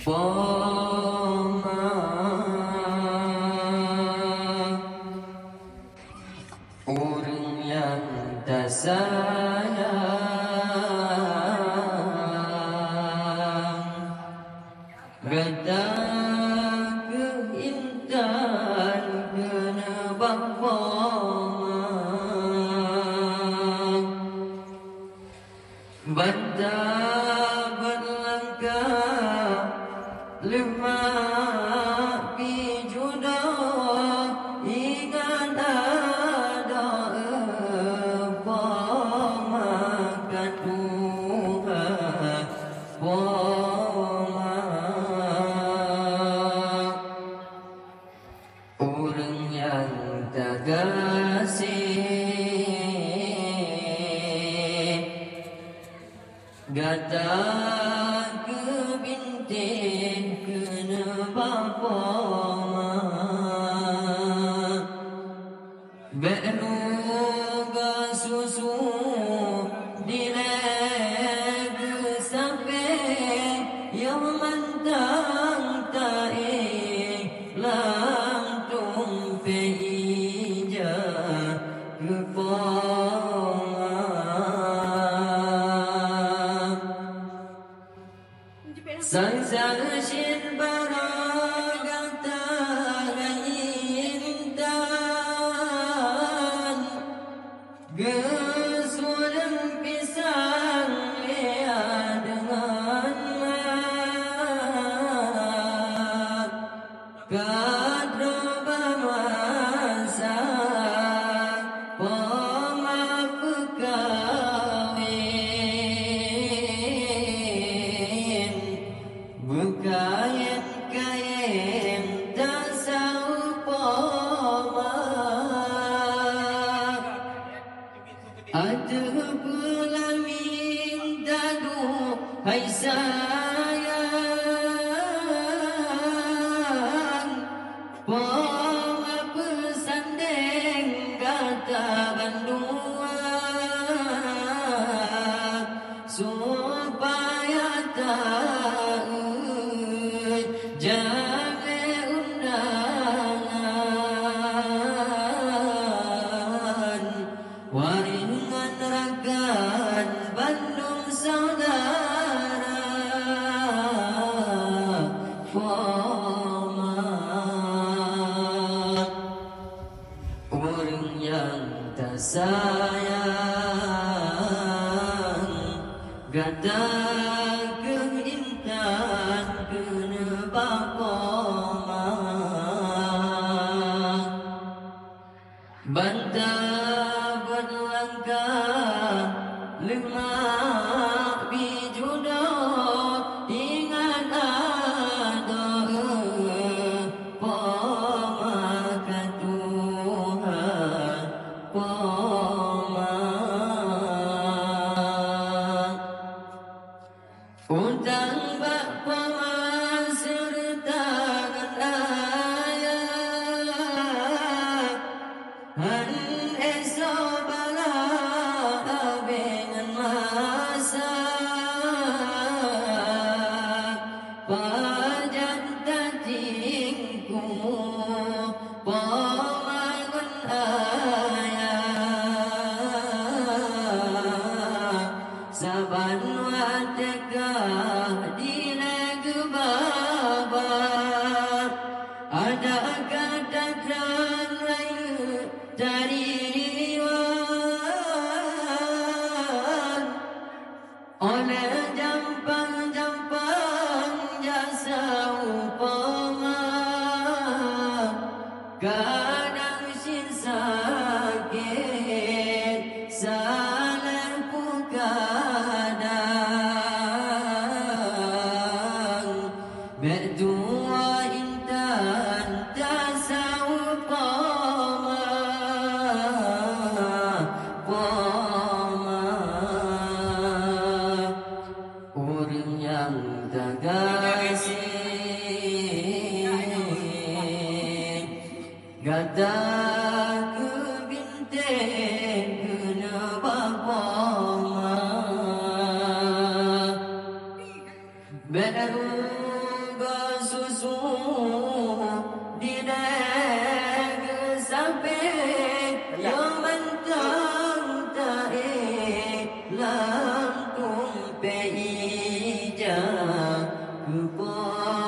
Poma orang yang tak sayang gata keintan kena bapoma banta berlangkah lima bijuda ingat ada apa makan Tuhan poma orang yang tak kasih gata kebintin kena bapa beruga susu dilega sampai yang mantang taik lantung peija kepoma Sansashin baragata intan Gesulan pisang lea dengan mak Kadra bamasa Poma pekawin Bukain-kain tasau poma ada pula minta duhai sayang poma pesandeng kata banduan supaya tak jangan undangan waringan rakan Bandung saudara Poma orang yang tak sayang gata keintan kena bapoma banta berlangkah lima bijuda ingat ada pemakan Tuhan poma undang bak poma serta ayah han eso bala dengan masa pajan tatingku pemagun ayah saban watekah di lagu baba ada kata terang lain dari riwan oleh jampang-jampang jasa upama kadang sin sakit salah kadang berdua intan tasau poma poma orang yang tak kasih gata kebintin kena bapoma beruga bersusu di rega sapi yang mentang taik lantung peija kepo